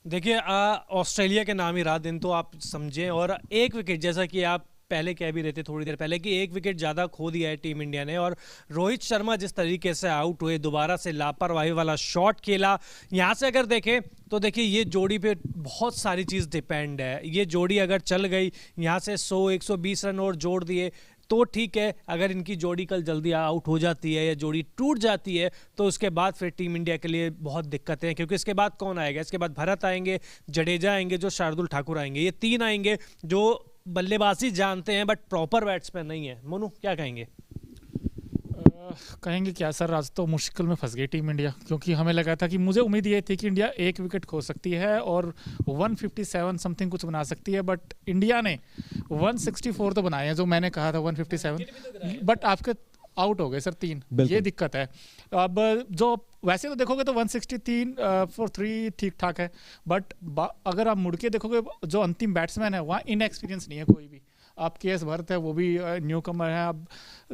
देखिए ऑस्ट्रेलिया के नाम ही रात दिन तो आप समझें, और एक विकेट जैसा कि आप पहले कह भी रहे थे थोड़ी देर पहले कि एक विकेट ज़्यादा खो दिया है टीम इंडिया ने। और रोहित शर्मा जिस तरीके से आउट हुए, दोबारा से लापरवाही वाला शॉट खेला, यहाँ से अगर देखें तो देखिए ये जोड़ी पे बहुत सारी चीज़ डिपेंड है। ये जोड़ी अगर चल गई, यहाँ से 100-120 रन और जोड़ दिए तो ठीक है। अगर इनकी जोड़ी कल जल्दी आउट हो जाती है या जोड़ी टूट जाती है तो उसके बाद फिर टीम इंडिया के लिए बहुत दिक्कतें हैं, क्योंकि इसके बाद कौन आएगा? इसके बाद भरत आएंगे, जडेजा आएंगे, जो शार्दुल ठाकुर आएंगे। ये तीन आएंगे जो बल्लेबाजी जानते हैं बट प्रॉपर बैट्समैन नहीं है। मोनू क्या कहेंगे? कहेंगे क्या सर, आज तो मुश्किल में फंस गई टीम इंडिया, क्योंकि हमें लगा था कि मुझे उम्मीद ये थी कि इंडिया एक विकेट खो सकती है और 157 समथिंग कुछ बना सकती है, बट इंडिया ने 164 तो बनाए हैं, जो मैंने कहा था 157, बट आपके आउट हो गए सर 3। ये दिक्कत है। अब जो वैसे तो देखोगे तो 163 फॉर 3 ठीक ठाक है, बट अगर आप मुड़ के देखोगे जो अंतिम बैट्समैन है वहाँ इनएक्सपीरियंस नहीं है कोई भी। आप केएस भरत है, वो भी न्यू कमर है। अब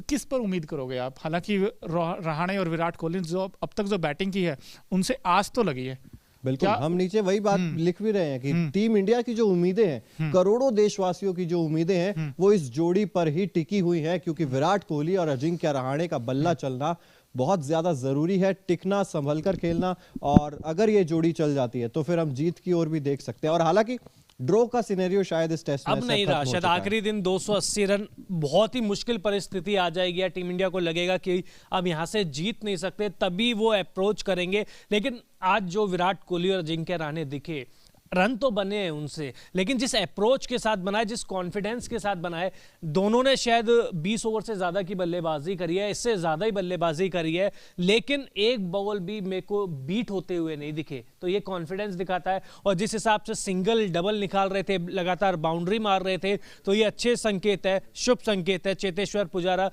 किस पर उम्मीद करोगे आप? हालांकि रहाणे और विराट कोहली जो अब तक जो बैटिंग की है उनसे आस तो लगी है। बिल्कुल, हम नीचे वही बात लिख भी रहे हैं कि टीम इंडिया की जो उम्मीदें हैं, करोड़ों देशवासियों की जो उम्मीदें हैं, वो इस जोड़ी पर ही टिकी हुई हैं, क्योंकि विराट कोहली और अजिंक्य रहाणे का बल्ला चलना बहुत ज्यादा जरूरी है। टिकना, संभल कर खेलना, और अगर ये जोड़ी चल जाती है तो फिर हम जीत की ओर भी देख सकते हैं। और हालांकि ड्रॉ का सिनेरियो शायद इस टेस्ट में अब नहीं रहा, शायद आखिरी दिन 280 रन, बहुत ही मुश्किल परिस्थिति आ जाएगी। टीम इंडिया को लगेगा कि अब यहां से जीत नहीं सकते, तभी वो अप्रोच करेंगे। लेकिन आज जो विराट कोहली और अजिंक्य रहाणे दिखे, रन तो बने हैं उनसे, लेकिन जिस अप्रोच के साथ बनाए, जिस कॉन्फिडेंस के साथ बनाए, दोनों ने शायद 20 ओवर से ज्यादा की बल्लेबाजी करी है, इससे ज्यादा ही बल्लेबाजी करी है, लेकिन एक बॉल भी मेरे को बीट होते हुए नहीं दिखे। तो ये कॉन्फिडेंस दिखाता है। और जिस हिसाब से सिंगल डबल निकाल रहे थे, लगातार बाउंड्री मार रहे थे, तो ये अच्छे संकेत है, शुभ संकेत है। चेतेश्वर पुजारा,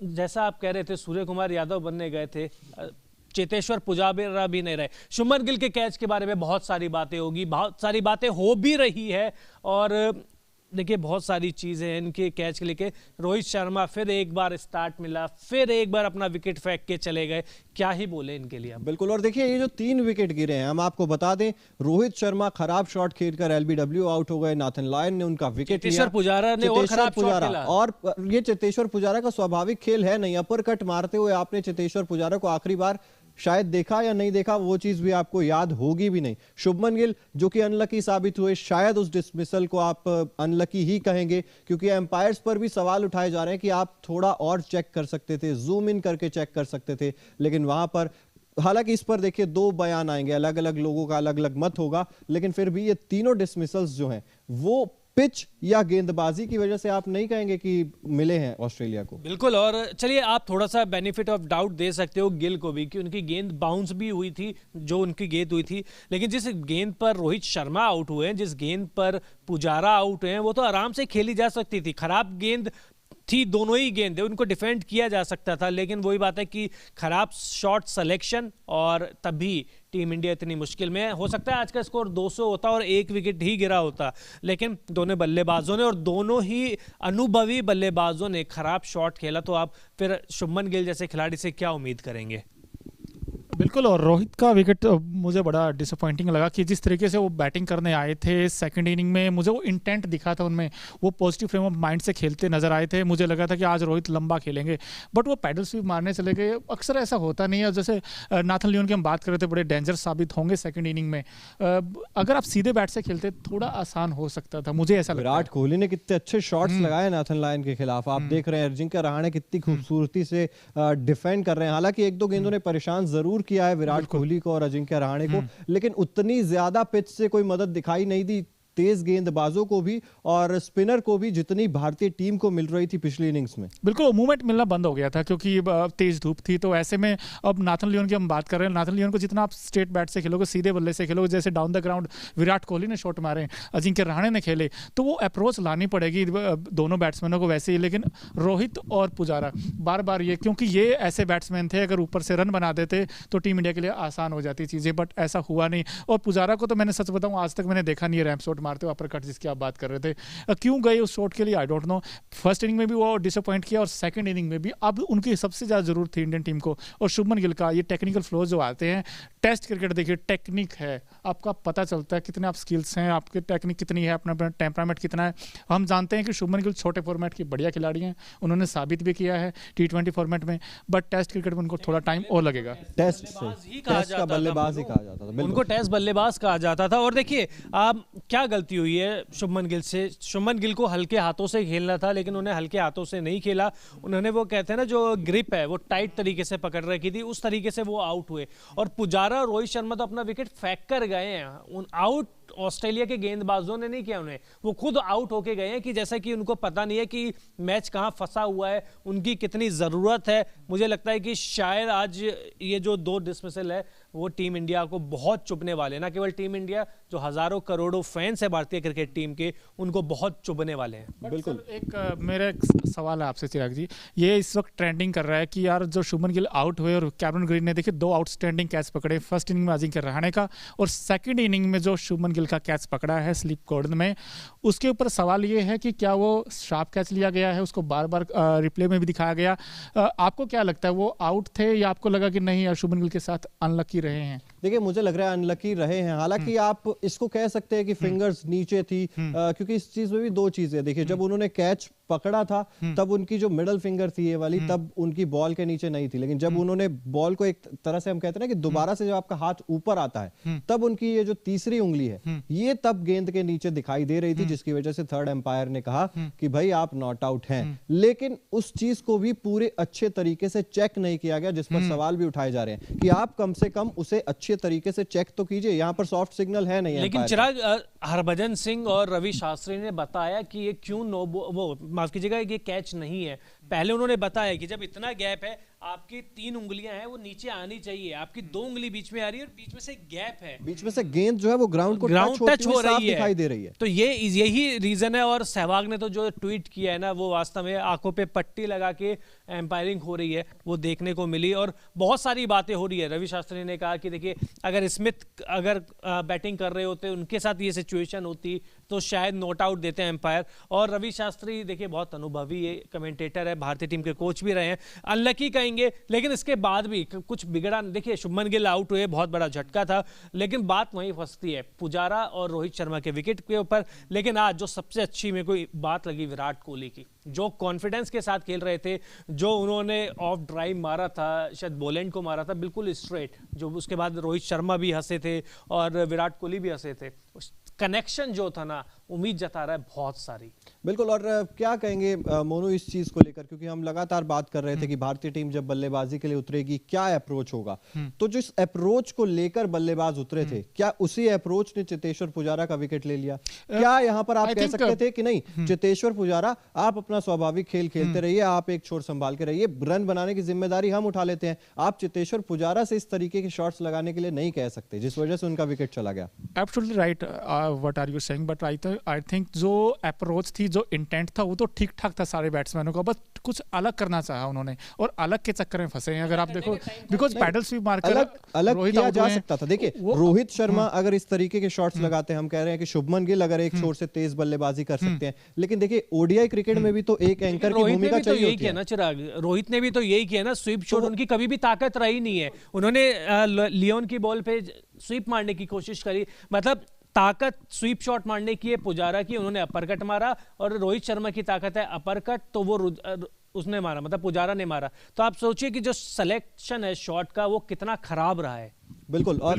जैसा आप कह रहे थे सूर्य कुमार यादव बनने गए थे, चेतेश्वर पुजारा भी नहीं रहे। शुभमन गिल के कैच के बारे में बहुत सारी बातें होगी, बहुत सारी बातें हो भी रही है, और देखिए बहुत सारी चीजें हैं इनके कैच के लेके। रोहित शर्मा फिर एक बार स्टार्ट मिला, फिर एक बार अपना विकेट फेंक के चले गए, क्या ही बोले इनके लिए। बिल्कुल, और देखिए ये जो 3 विकेट गिरे हैं, हम आपको बता दें, रोहित शर्मा खराब शॉट खेलकर एलबीडब्ल्यू आउट हो गए, नाथन लायन ने उनका विकेट लिया, चेतेश्वर पुजारा ने और खराब शॉट खेला। और ये चेतेश्वर पुजारा का स्वाभाविक खेल है नहीं, अपर कट मारते हुए आपने चेतेश्वर पुजारा को आखिरी बार शायद देखा या नहीं देखा, वो चीज भी आपको याद होगी भी नहीं। शुभमन गिल जो कि अनलकी साबित हुए, शायद उस डिसमिसल को आप अनलकी ही कहेंगे, क्योंकि एम्पायर्स पर भी सवाल उठाए जा रहे हैं कि आप थोड़ा और चेक कर सकते थे, जूम इन करके चेक कर सकते थे, लेकिन वहां पर, हालांकि इस पर देखिए 2 बयान आएंगे, अलग अलग लोगों का अलग अलग मत होगा, लेकिन फिर भी ये तीनों डिसमिसल्स जो हैं वो पिच या गेंदबाजी की वजह से आप नहीं कहेंगे कि मिले हैं ऑस्ट्रेलिया को। बिल्कुल, और चलिए आप थोड़ा सा बेनिफिट ऑफ डाउट दे सकते हो गिल को भी कि उनकी गेंद बाउंस भी हुई थी, जो उनकी गेंद हुई थी, लेकिन जिस गेंद पर रोहित शर्मा आउट हुए हैं, जिस गेंद पर पुजारा आउट हुए हैं, वो तो आराम से खेली जा सकती थी। खराब गेंद थी, दोनों ही गेंद, उनको डिफेंड किया जा सकता था, लेकिन वही बात है कि खराब शॉट सिलेक्शन, और तभी टीम इंडिया इतनी मुश्किल में है। हो सकता है आज का स्कोर 200 होता और एक विकेट ही गिरा होता, लेकिन दोनों बल्लेबाजों ने और दोनों ही अनुभवी बल्लेबाजों ने खराब शॉट खेला, तो आप फिर शुभमन गिल जैसे खिलाड़ी से क्या उम्मीद करेंगे? बिल्कुल, और रोहित का विकेट मुझे बड़ा डिसअपॉइंटिंग लगा कि जिस तरीके से वो बैटिंग करने आए थे सेकंड इनिंग में, मुझे वो इंटेंट दिखा था उनमें, वो पॉजिटिव फ्रेम ऑफ माइंड से खेलते नजर आए थे। मुझे लगा था कि आज रोहित लंबा खेलेंगे, बट वो पैडल स्वीप मारने चले गए। अक्सर ऐसा होता नहीं है, जैसे नाथन लियोन की हम बात कर रहे थे, बड़े डेंजर साबित होंगे सेकंड इनिंग में। अगर आप सीधे बैट से खेलते थोड़ा आसान हो सकता था, मुझे ऐसा लगता है। विराट कोहली ने कितने अच्छे शॉट्स लगाए नाथन लायन के खिलाफ, आप देख रहे हैं अजिंक्य रहाणे कितनी खूबसूरती से डिफेंड कर रहे हैं। हालांकि 1-2 गेंदों ने परेशान जरूर किया है विराट कोहली को और अजिंक्य रहाणे को, लेकिन उतनी ज्यादा पिच से कोई मदद दिखाई नहीं दी तेज गेंदबाजों को भी और स्पिनर को भी, जितनी भारतीय टीम को मिल रही थी पिछली इनिंग्स में। बिल्कुल, मूवमेंट मिलना बंद हो गया था क्योंकि तेज धूप थी। तो ऐसे में अब नाथन लियोन की हम बात कर रहे हैं, नाथन लियोन को जितना आप स्ट्रेट बैट से खेलोगे, सीधे बल्ले से खेलोगे, जैसे down the ground Virat Kohli ने शॉट मारे, अजिंक्य रहाणे ने खेले, तो वो अप्रोच लानी पड़ेगी दोनों बैट्समैनों को वैसे ही। लेकिन रोहित और पुजारा बार बार ये, क्योंकि ये ऐसे बैट्समैन थे, अगर ऊपर से रन बना देते तो टीम इंडिया के लिए आसान हो जाती चीज़ें, बट ऐसा हुआ नहीं। और पुजारा को तो मैंने सच बताऊं, आज तक मैंने देखा नहीं है रैंप शॉट मारते हुए अपर कट जिसकी आप बात कर रहे थे, क्यों गए उस शॉट के लिए I don't know. First inning में भी वो डिसअपॉइंट किया और सेकंड इनिंग में भी। अब उनकी सबसे ज़्यादा जरूरत थी इंडियन टीम को, और शुभमन गिल का ये टेक्निकल फ्लोज जो आते हैं, टेस्ट क्रिकेट देखिए टेक्निक है, आपका पता चलता है कितने आप स्किल्स हैं, आपकी टेक्निक कितनी है, अपना टेम्परामेंट कितना है। हम जानते हैं कि शुभमन गिल छोटे फॉर्मेट के बढ़िया खिलाड़ी हैं, उन्होंने साबित भी किया है T20 फॉर्मेट में, बट टेस्ट क्रिकेट में उनको थोड़ा टाइम और लगेगा। टेस्ट का बल्लेबाज ही कहा जाता था, उनको टेस्ट बल्लेबाज कहा जाता था। और देखिए आप क्या गलती हुई है शुभमन गिल से, शुभमन गिल को हल्के हाथों से खेलना था, लेकिन उन्हें हल्के हाथों से नहीं खेला। उन्होंने वो कहते हैं ना जो ग्रिप है वो टाइट तरीके से पकड़ रखी थी, उस तरीके से वो आउट हुए। और पुजारा और रोहित शर्मा तो अपना विकेट फेंक कर गए हैं, आउट ऑस्ट्रेलिया के गेंदबाजों ने नहीं किया, उन्हें वो खुद आउट होके गए हैं कि जैसा कि उनको पता नहीं है कि मैच कहां फंसा हुआ है, उनकी कितनी ज़रूरत है। मुझे लगता है कि शायद आज ये जो 2 डिसमिसल है वो टीम इंडिया को बहुत चुभने वाले, ना केवल टीम इंडिया, जो हजारों करोड़ों फैंस है भारतीय क्रिकेट टीम के, उनको बहुत चुभने वाले हैं। बिल्कुल। मेरा एक सवाल है आपसे चिराग जी, ये इस वक्त ट्रेंडिंग कर रहा है कि यार जो शुभमन गिल आउट हुए और कैमरन ग्रीन ने देखिए 2 आउटस्टैंडिंग कैच पकड़े, फर्स्ट इनिंग में अजिंक्य रहाणे का, और सेकंड इनिंग में जो शुभमन गिल का कैच पकड़ा है स्लिप कॉर्डन में, उसके ऊपर सवाल ये है कि क्या वो शार्प कैच लिया गया है, उसको बार बार रिप्ले में भी दिखाया गया। आपको क्या लगता है वो आउट थे या आपको लगा कि नहीं यार शुभमन गिल के साथ अनलकी रहे हैं? देखिए मुझे लग रहा है अनलकी रहे हैं, हालांकि आप इसको कह सकते हैं कि फिंगर्स नीचे थी, क्योंकि इस चीज में भी 2 चीजें देखिए, जब उन्होंने कैच पकड़ा था तब उनकी जो मिडल फिंगर थी ये वाली, तब उनकी बॉल के नीचे नहीं थी, लेकिन जब उन्होंने बॉल को एक तरह से हम कहते हैं ना कि दोबारा से जब आपका हाथ ऊपर आता है तब उनकी ये जो तीसरी उंगली है ये तब गेंद के नीचे दिखाई दे रही थी, जिसकी वजह से थर्ड एम्पायर ने कहा कि भाई आप नॉट आउट हैं। लेकिन उस चीज को भी पूरे अच्छे तरीके से चेक नहीं किया गया, जिस पर सवाल भी उठाए जा रहे हैं कि आप कम से कम उसे अच्छे तरीके से चेक तो कीजिए, यहाँ पर सॉफ्ट सिग्नल है नहीं। लेकिन चिराग, हरभजन सिंह और रवि शास्त्री ने बताया कि ये क्यों वो माफ कीजिएगा ये कैच नहीं है। पहले उन्होंने बताया कि जब इतना गैप है, आपकी 3 उंगलियां हैं वो नीचे आनी चाहिए, आपकी 2 उंगली बीच में आ रही है और बीच में से गैप है, बीच में से गेंद जो है वो ग्राउंड को टच हो रही है, दिखाई दे रही है। तो यही रीजन है। और सहवाग ने तो जो ट्वीट किया है ना, वो वास्तव में आंखों पे पट्टी लगा के एम्पायरिंग हो रही है वो देखने को मिली, और बहुत सारी बातें हो रही है। रवि शास्त्री ने कहा कि देखिए अगर स्मिथ अगर बैटिंग कर रहे होते, उनके साथ ये सिचुएशन होती तो शायद नॉट आउट देते हैं एम्पायर। और रवि शास्त्री देखिए बहुत अनुभवी कमेंटेटर है, भारतीय टीम के कोच भी रहे हैं, अनलकी कहेंगे, लेकिन इसके बाद भी कुछ बिगड़ा। देखिए शुभमन गिल आउट हुए, बहुत बड़ा झटका था, लेकिन बात वहीं फंसती है पुजारा और रोहित शर्मा के विकेट के ऊपर। लेकिन आज जो सबसे अच्छी मेरे को बात लगी विराट कोहली की, जो कॉन्फिडेंस के साथ खेल रहे थे, जो उन्होंने ऑफ ड्राइव मारा था, शायद बोलैंड को मारा था बिल्कुल स्ट्रेट, जो उसके बाद रोहित शर्मा भी हंसे थे और विराट कोहली भी हंसे थे। कनेक्शन जो था ना, उम्मीद जता रहा है बहुत सारी। बिल्कुल। और क्या कहेंगे मोनू इस चीज को लेकर, क्योंकि हम लगातार बात कर रहे थे कि भारतीय टीम जब बल्लेबाजी के लिए उतरेगी क्या अप्रोच होगा, तो जिस अप्रोच को लेकर बल्लेबाज उतरे थे, क्या उसी अप्रोच ने चेतेश्वर पुजारा का विकेट ले लिया? क्या यहाँ पर आप कह सकते थे कि नहीं चेतेश्वर पुजारा आप अपना स्वाभाविक खेल खेलते रहिए, आप एक छोर संभाल के रहिए, रन बनाने की जिम्मेदारी हम उठा लेते हैं, आप चेतेश्वर पुजारा से इस तरीके के शॉट्स लगाने के लिए नहीं कह सकते, जिस वजह से उनका विकेट चला गया? Absolutely right what are you saying, but I think जो अप्रोच थी, जो इंटेंट था, वो तो ठीक ठाक था सारे बैट्समैनों का, बस कुछ अलग करना चाहा उन्होंने और अलग के चक्कर में फंसे हैं। अगर आप देखो बिकॉज पैडल स्वीप मारकर अलग किया जा सकता था। देखिए रोहित शर्मा अगर इस तरीके के शॉट्स लगाते हैं, हम कह रहे हैं कि शुभमन गिल अगर एक छोर से तेज बल्लेबाजी कर सकते हैं, लेकिन देखिए ओडीआई क्रिकेट में भी तो एक एंकर की भूमिका चाहिए होती है ना चिराग। रोहित ने भी तो यही किया ना, स्वीप शॉट उनकी कभी भी ताकत रही नहीं है। उन्होंने लियोन की बॉल पे स्वीप मारने की कोशिश करी, मतलब ताकत स्वीप शॉट मारने की है पुजारा की, उन्होंने अपरकट मारा, और रोहित शर्मा की ताकत है अपरकट, तो वो उसने मारा, मतलब पुजारा ने मारा। तो आप सोचिए कि जो सिलेक्शन है शॉट का वो कितना खराब रहा है। बिल्कुल। और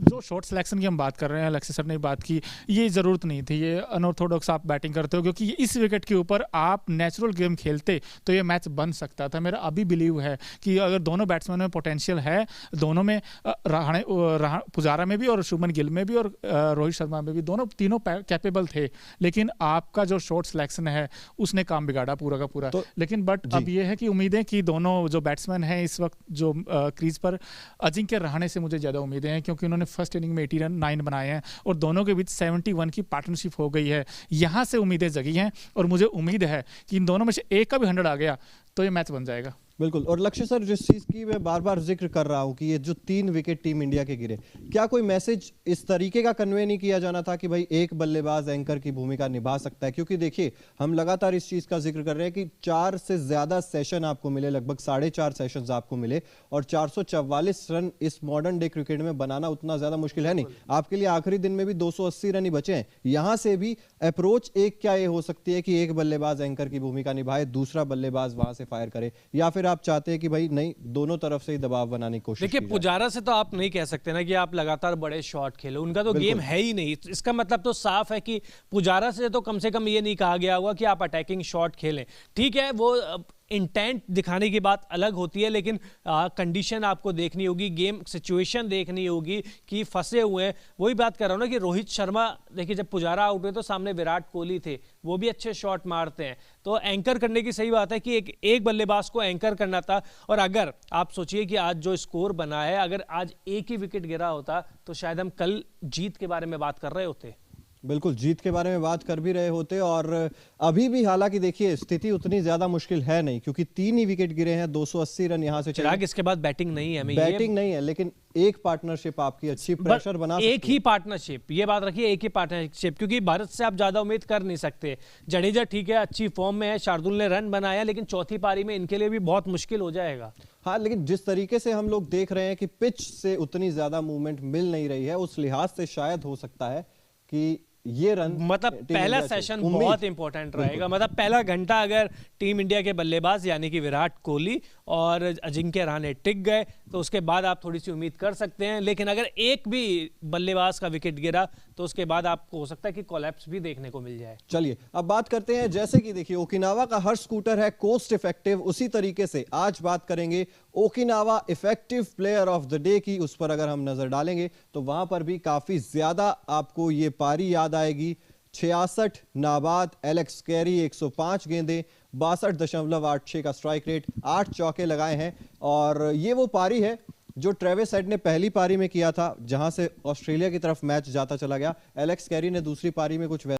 जो शॉट सिलेक्शन की हम बात कर रहे हैं, अलैक्सिस सर ने बात की, ये जरूरत नहीं थी, ये अनऑर्थोडॉक्स आप बैटिंग करते हो, क्योंकि इस विकेट के ऊपर आप नेचुरल गेम खेलते तो ये मैच बन सकता था। मेरा अभी बिलीव है कि अगर दोनों बैट्समैन में पोटेंशियल है, दोनों में पुजारा में भी और शुभमन गिल में भी और रोहित शर्मा में भी, तीनों कैपेबल थे, लेकिन आपका जो शॉट सिलेक्शन है उसने काम बिगाड़ा पूरा का पूरा। लेकिन बट अब ये है कि उम्मीदें कि दोनों जो बैट्समैन हैं इस वक्त जो क्रीज पर, अजिंक्य रहाणे से मुझे ज़्यादा उम्मीदें हैं, क्योंकि उन्होंने फर्स्ट इनिंग में 89 बनाए हैं और दोनों के बीच 71 की पार्टनरशिप हो गई है। यहाँ से उम्मीदें जगी हैं और मुझे उम्मीद है कि इन दोनों में से एक का भी 100 आ गया तो ये मैच बन जाएगा। बिल्कुल। और लक्ष्य सर, जिस चीज की मैं बार बार जिक्र कर रहा हूं कि ये जो 3 विकेट टीम इंडिया के गिरे, क्या कोई मैसेज इस तरीके का कन्वे नहीं किया जाना था कि भाई एक बल्लेबाज एंकर की भूमिका निभा सकता है? क्योंकि देखिए, हम लगातार इस चीज का जिक्र कर रहे हैं कि 4 से ज्यादा सेशन आपको मिले, लगभग 4.5 सेशन आपको मिले, और 444 रन इस मॉडर्न डे क्रिकेट में बनाना उतना ज्यादा मुश्किल है नहीं। आपके लिए आखिरी दिन में भी 280 रन ही बचे हैं। यहां से भी अप्रोच एक क्या ये हो सकती है कि एक बल्लेबाज एंकर की भूमिका निभाए, दूसरा बल्लेबाज वहां से फायर करे, या फिर आप चाहते हैं कि भाई नहीं, दोनों तरफ से ही दबाव बनाने की कोशिश? देखिए, पुजारा से तो आप नहीं कह सकते ना कि आप लगातार बड़े शॉट खेलो, उनका तो गेम है ही नहीं। इसका मतलब तो साफ है कि पुजारा से तो कम से कम ये नहीं कहा गया होगा कि आप अटैकिंग शॉट खेलें। ठीक है, वो इंटेंट दिखाने की बात अलग होती है, लेकिन कंडीशन आपको देखनी होगी, गेम सिचुएशन देखनी होगी कि फंसे हुए हैं। वही बात कर रहा हूं ना कि रोहित शर्मा, देखिए जब पुजारा आउट हुए तो सामने विराट कोहली थे, वो भी अच्छे शॉट मारते हैं। तो एंकर करने की सही बात है कि एक बल्लेबाज को एंकर करना था। और अगर आप सोचिए कि आज जो स्कोर बना है, अगर आज एक ही विकेट गिरा होता तो शायद हम कल जीत के बारे में बात कर रहे होते। बिल्कुल, जीत के बारे में बात कर भी रहे होते। और अभी भी हालांकि देखिए, स्थिति उतनी ज्यादा मुश्किल है नहीं, क्योंकि 3 ही विकेट गिरे हैं, 280 रन यहां से चिराग, इसके बाद बैटिंग नहीं है, बैटिंग नहीं है, लेकिन एक पार्टनरशिप आपकी अच्छी प्रेशर बना सकती है। एक ही पार्टनरशिप, ये बात रखिए, एक ही पार्टनरशिप, क्योंकि भारत से आप ज्यादा उम्मीद कर नहीं सकते। जडेजा ठीक है, अच्छी फॉर्म में है, शार्दुल ने रन बनाया, लेकिन चौथी पारी में इनके लिए भी बहुत मुश्किल हो जाएगा। हाँ, लेकिन जिस तरीके से हम लोग देख रहे हैं कि पिच से उतनी ज्यादा मूवमेंट मिल नहीं रही है, उस लिहाज से शायद हो सकता है कि ये रन, मतलब पहला सेशन बहुत इंपॉर्टेंट रहेगा। मतलब पहला घंटा अगर टीम इंडिया के बल्लेबाज यानी कि विराट कोहली और अजिंक्य रहाणे टिक गए तो उसके बाद आप थोड़ी सी उम्मीद कर सकते हैं। लेकिन अगर एक भी बल्लेबाज का विकेट गिरा तो उसके बाद आपको हो सकता है कि कोलैप्स भी देखने को मिल जाए। चलिए अब बात करते हैं, जैसे कि देखिए ओकिनावा का हर स्कूटर है कोस्ट इफेक्टिव, उसी तरीके से आज बात करेंगे Okinawa effective player of the day की। उस पर अगर हम नजर डालेंगे तो वहां पर भी काफी ज्यादा आपको ये पारी याद आएगी। 66 नाबाद, एलेक्स कैरी 105 गेंदें, 62.86 का स्ट्राइक रेट, 8 चौके लगाए हैं। और ये वो पारी है जो ट्रेविस हेड ने पहली पारी में किया था, जहां से ऑस्ट्रेलिया की तरफ मैच जाता चला गया। एलेक्स कैरी ने दूसरी पारी में कुछ